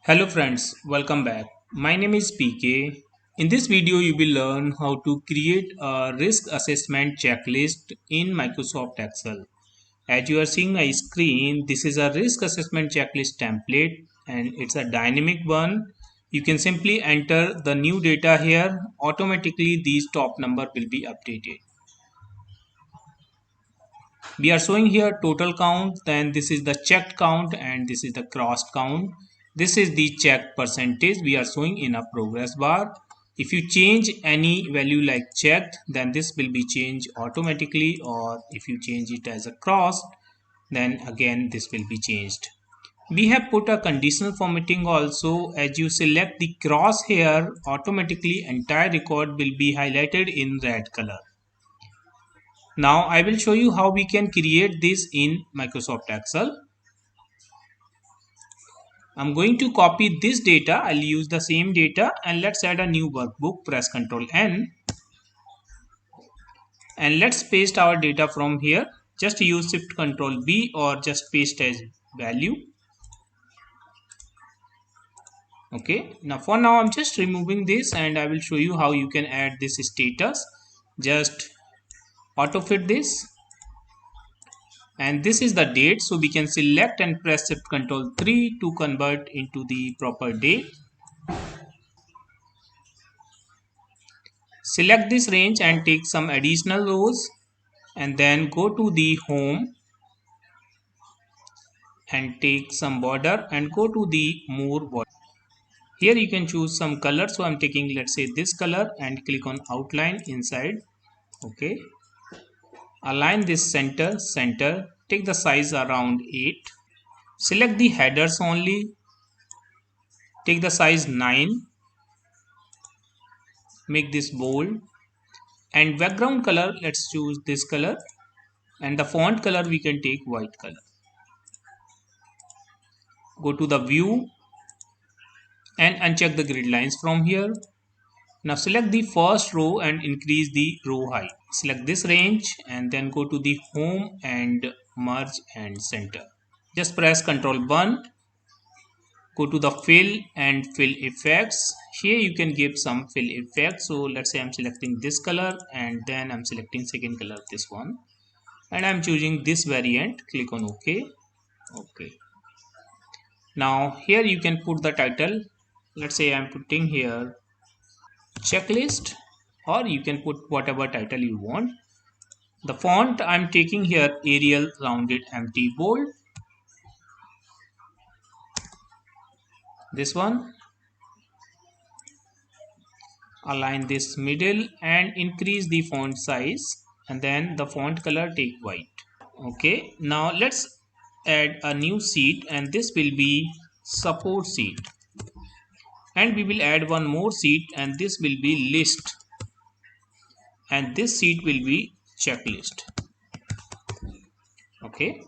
Hello friends, welcome back. My name is PK. In this video, you will learn how to create a risk assessment checklist in Microsoft Excel. As you are seeing my screen, this is a risk assessment checklist template and it's a dynamic one. You can simply enter the new data here. Automatically, these top number will be updated. We are showing here total count, then this is the checked count and this is the crossed count. This is the checked percentage we are showing in a progress bar. If you change any value like checked, then this will be changed automatically, or if you change it as a crossed, then again this will be changed. We have put a conditional formatting also. As you select the cross here, automatically entire record will be highlighted in red color. Now I will show you how we can create this in Microsoft Excel. I'm going to copy this data. I'll use the same data and let's add a new workbook. Press Ctrl N and let's paste our data from here. Just use Shift Ctrl B or just paste as value. Okay, now for now I'm just removing this and I will show you how you can add this status. Just auto fit this. And this is the date, so we can select and press Shift Ctrl 3 to convert into the proper date. Select this range and take some additional rows and then go to the home and take some border and go to the more border. Here you can choose some color, so I'm taking, let's say, this color and click on outline inside. Okay, align this center, take the size around 8. Select the headers only, take the size 9, make this bold, and background color, let's choose this color, and the font color we can take white color. Go to the view and uncheck the grid lines from here. Now select the first row and increase the row height. Select this range and then go to the home and merge and center. Just press Ctrl 1. Go to the fill and fill effects. Here you can give some fill effects. So let's say I'm selecting this color and then I'm selecting second color, this one. And I'm choosing this variant. Click on OK. Okay. Now here you can put the title. Let's say I'm putting here checklist, or you can put whatever title you want. The font I'm taking here Arial rounded empty bold. This one. Align this middle and increase the font size, and then the font color take white. Okay, now let's add a new sheet and this will be support sheet, and we will add one more sheet and this will be list, and this sheet will be checklist. Okay,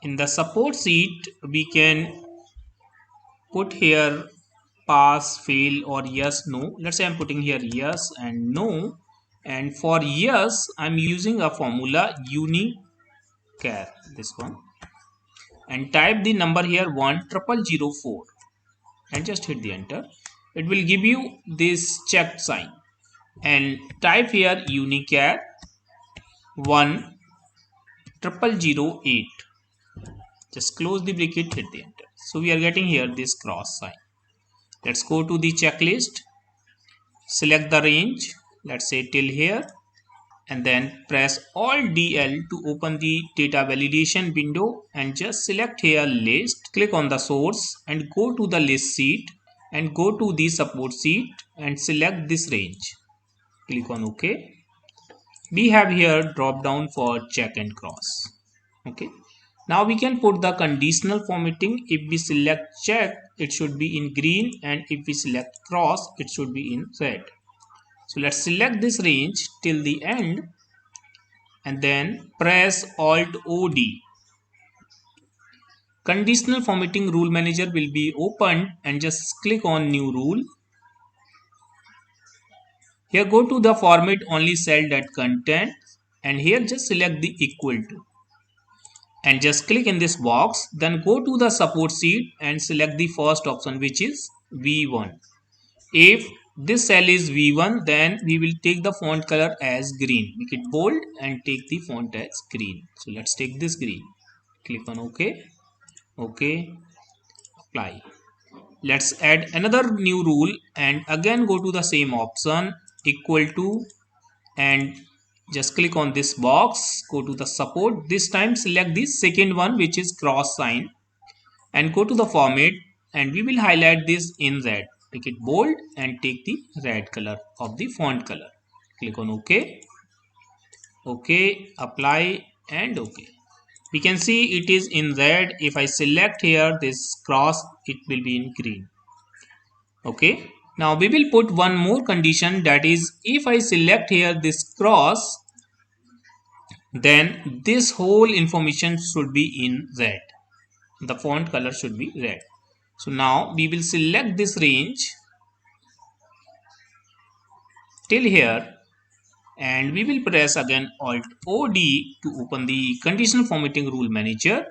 in the support sheet we can put here pass, fail, or yes, no. Let's say I'm putting here yes and no, and for yes I'm using a formula unichar, this one, and type the number here 10004 and just hit the enter. It will give you this checked sign, and type here unichar 10008. Just close the bracket, hit the enter. So we are getting here this cross sign. Let's go to the checklist, select the range, let's say till here, and then press Alt DL to open the data validation window and just select here list. Click on the source and go to the list sheet and go to the support sheet and select this range. Click on OK. We have here drop down for check and cross. Okay. Now we can put the conditional formatting. If we select check, it should be in green, and if we select cross, it should be in red. So let's select this range till the end and then press Alt OD. Conditional formatting rule manager will be opened and just click on new rule. Here go to the format only cell that content, and here just select the equal to. and just click in this box. Then go to the support sheet and select the first option, which is V1. If this cell is V1, then we will take the font color as green. Make it bold and take the font as green. So let's take this green. Click on OK. OK. Apply. Let's add another new rule and again go to the same option, equal to, and just click on this box. Go to the support. This time select the second one, which is cross sign, and go to the format, and we will highlight this in red. Make it bold and take the red color of the font color. Click on OK. OK. Apply and OK. We can see it is in red. If I select here this cross, it will be in green. Okay. Now we will put one more condition, that is, if I select here this cross, then this whole information should be in red. The font color should be red. So now we will select this range till here, and we will press again Alt O D to open the conditional formatting rule manager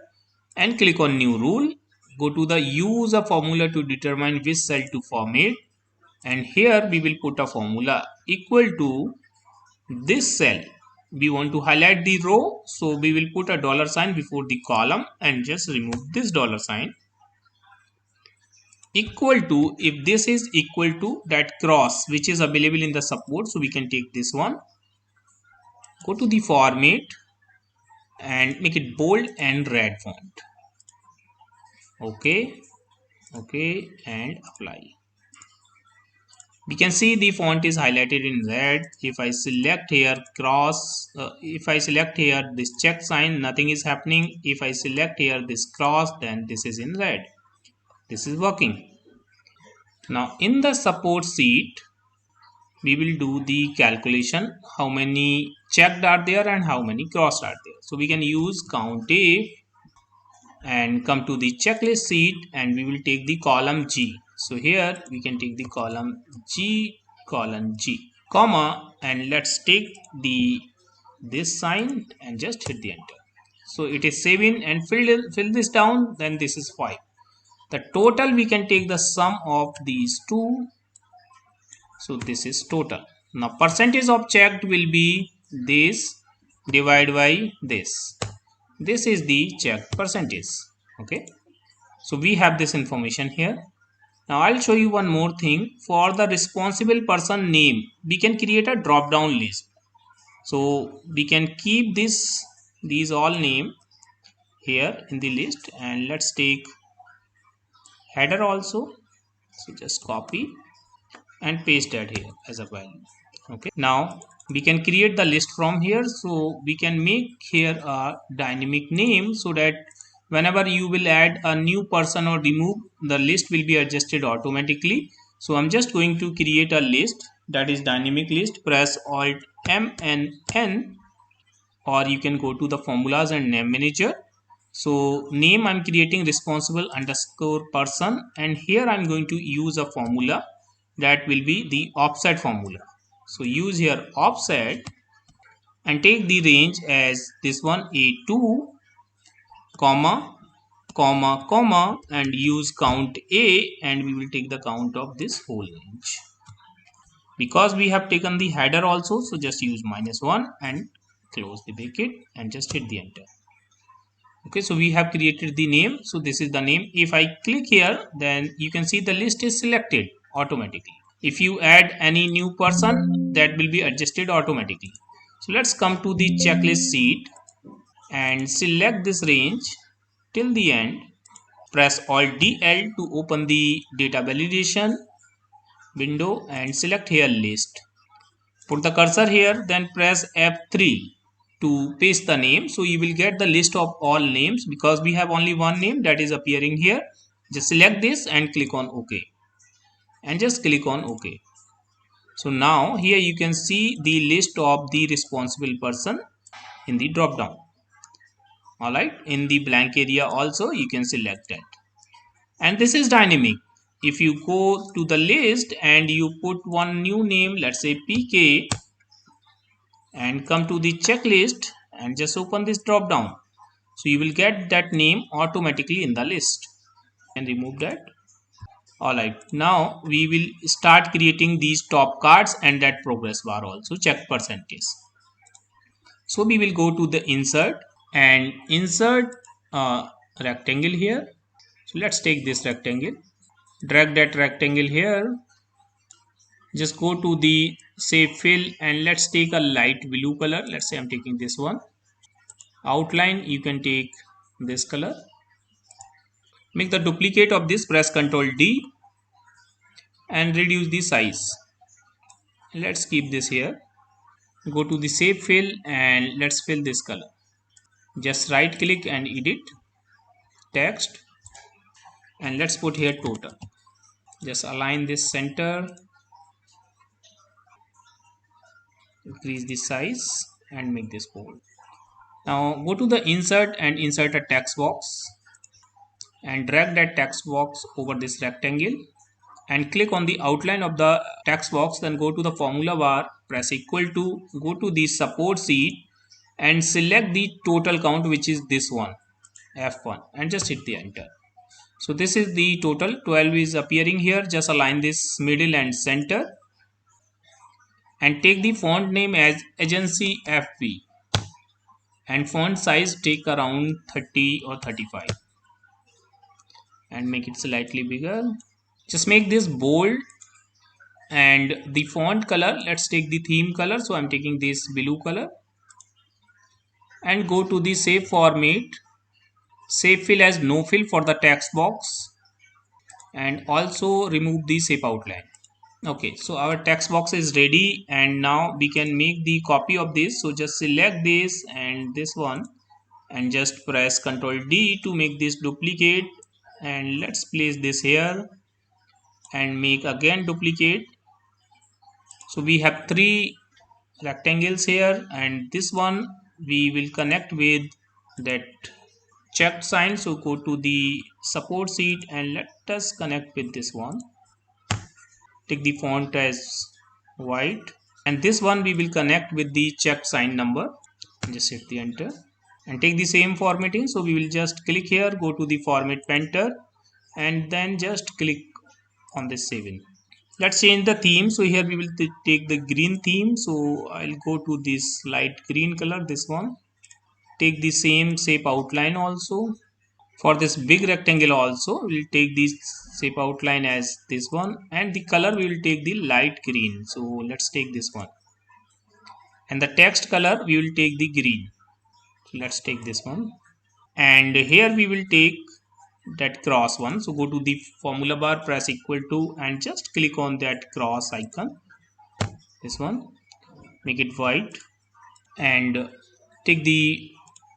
and click on new rule. Go to the use a formula to determine which cell to format, and here we will put a formula equal to this cell. We want to highlight the row, so we will put a dollar sign before the column and just remove this dollar sign. Equal to, if this is equal to that cross which is available in the support, so we can take this one. Go to the format and make it bold and red font. Okay. Okay, and apply. We can see the font is highlighted in red. If I select here cross, if I select here this check sign, nothing is happening. If I select here this cross, then this is in red. This is working. Now in the support sheet, we will do the calculation, how many checked are there and how many crossed are there. So we can use count if and come to the checklist sheet, and we will take the column G. So here we can take the column G, column G, comma, and let's take the this sign and just hit the enter. So it is saving and fill this down, then this is 5. The total, we can take the sum of these two, so this is total. Now percentage of checked will be this divided by this. This is the checked percentage. Okay, so we have this information here. Now I'll show you one more thing. For the responsible person name, we can create a drop down list. So we can keep these all name here in the list, and let's take header also. So just copy and paste that here as a value. Okay, now we can create the list from here. So we can make here a dynamic name, so that whenever you will add a new person or remove, the list will be adjusted automatically. So I'm just going to create a list, that is dynamic list. Press Alt M and N, or you can go to the formulas and name manager. So name, I'm creating responsible underscore person, and here I'm going to use a formula that will be the offset formula. So use here offset and take the range as this one, A2, comma, comma, comma, and use count A, and we will take the count of this whole range. Because we have taken the header also, so just use -1 and close the bracket and just hit the enter. Okay, so we have created the name. So this is the name. If I click here, then you can see the list is selected automatically. If you add any new person, that will be adjusted automatically. So let's come to the checklist sheet and select this range till the end. Press Alt DL to open the data validation window and select here list. Put the cursor here, then press F3 to paste the name. So you will get the list of all names, because we have only one name that is appearing here. Just select this and click on OK, and just click on OK. So now here you can see the list of the responsible person in the drop down. Alright, in the blank area also you can select that. And this is dynamic. If you go to the list and you put one new name, let's say PK, and come to the checklist and just open this drop down. So you will get that name automatically in the list. And remove that. Alright, now we will start creating these top cards and that progress bar also. Check percentage. So we will go to the insert and insert rectangle here. So let's take this rectangle, drag that rectangle here, just go to the shape fill and let's take a light blue color. Let's say I'm taking this one. Outline, you can take this color. Make the duplicate of this, press Ctrl D and reduce the size. Let's keep this here. Go to the shape fill and let's fill this color. Just right click and edit text and let's put here total. Just align this center, increase the size and make this bold. Now go to the insert and insert a text box and drag that text box over this rectangle and click on the outline of the text box. Then go to the formula bar, press equal to, go to the support sheet and select the total count, which is this one, F1, and just hit the enter. So this is the total, 12 is appearing here. Just align this middle and center and take the font name as agency FB and font size take around 30 or 35 and make it slightly bigger. Just make this bold and the font color, let's take the theme color. So I'm taking this blue color and go to the save format, save fill as no fill for the text box and also remove the shape outline. Okay, so our text box is ready and now we can make the copy of this. So just select this and this one and just press Ctrl D to make this duplicate and let's place this here and make again duplicate. So we have three rectangles here and this one we will connect with that check sign. So go to the support sheet and let us connect with this one. Take the font as white and this one we will connect with the check sign number. Just hit the enter and take the same formatting. So we will just click here, go to the format painter and then just click on this saving. Let's change the theme. So here we will take the green theme. So I'll go to this light green color, this one. Take the same shape outline also. For this big rectangle also, we'll take this shape outline as this one and the color we will take the light green. So let's take this one. And the text color we will take the green. So let's take this one. And here we will take that cross one. So go to the formula bar, press equal to and just click on that cross icon. This one. Make it white and take the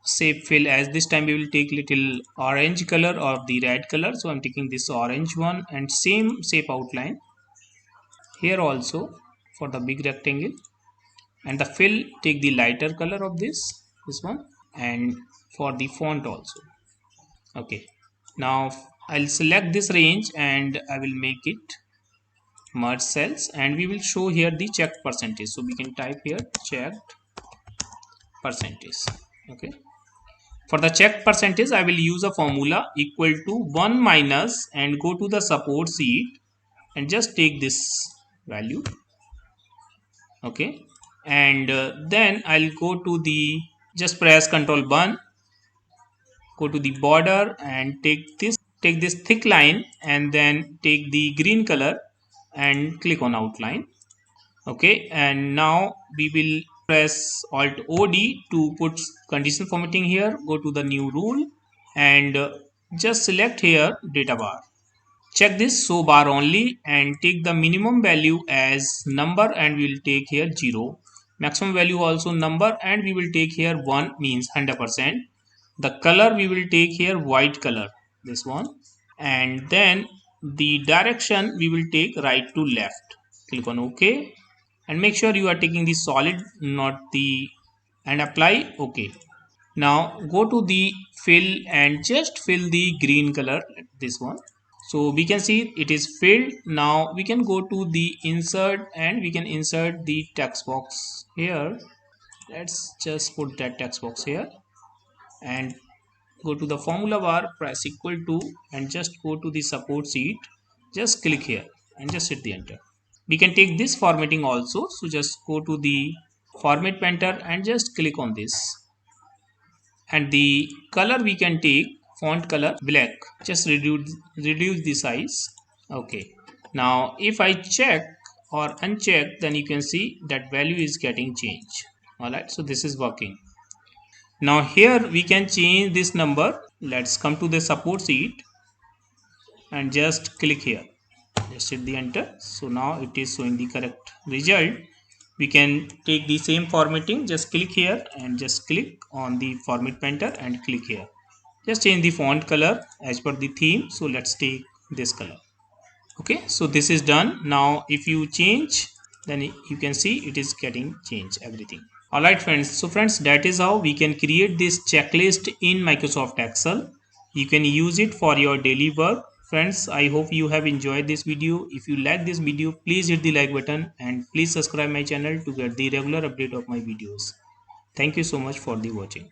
shape fill as this time we will take little orange color or the red color. So I'm taking this orange one and same shape outline here also for the big rectangle and the fill take the lighter color of this one and for the font also. Okay, now I'll select this range and I will make it merge cells and we will show here the checked percentage. So we can type here checked percentage. Okay, for the checked percentage I will use a formula equal to 1 minus and go to the support sheet and just take this value. Okay, and then I'll go to the, just press Ctrl 1, go to the border and take this thick line and then take the green color and click on outline. Okay, and now we will press Alt OD to put conditional formatting here. Go to the new rule and just select here data bar. Check this show bar only and take the minimum value as number and we will take here 0. Maximum value also number and we will take here 1 means 100%. The color we will take here white color, this one, and then the direction we will take right to left. Click on OK and make sure you are taking the solid, not the, and apply. OK. Now go to the fill and just fill the green color, this one. So we can see it is filled. Now we can go to the insert and we can insert the text box here. Let's just put that text box here and go to the formula bar, press equal to, and just go to the support sheet. Just click here and just hit the enter. We can take this formatting also. So just go to the format painter and just click on this. And the color we can take font color black. Just reduce the size. Okay. Now if I check or uncheck, then you can see that value is getting changed. Alright, so this is working. Now here we can change this number. Let's come to the support sheet and just click here. Just hit the enter. So now it is showing the correct result. We can take the same formatting. Just click here and just click on the format painter and click here. Just change the font color as per the theme. So let's take this color. Okay, so this is done. Now if you change, then you can see it is getting changed everything. Alright friends, so friends, that is how we can create this checklist in Microsoft Excel. You can use it for your daily work. Friends, I hope you have enjoyed this video. If you like this video, please hit the like button and please subscribe my channel to get the regular update of my videos. Thank you so much for the watching.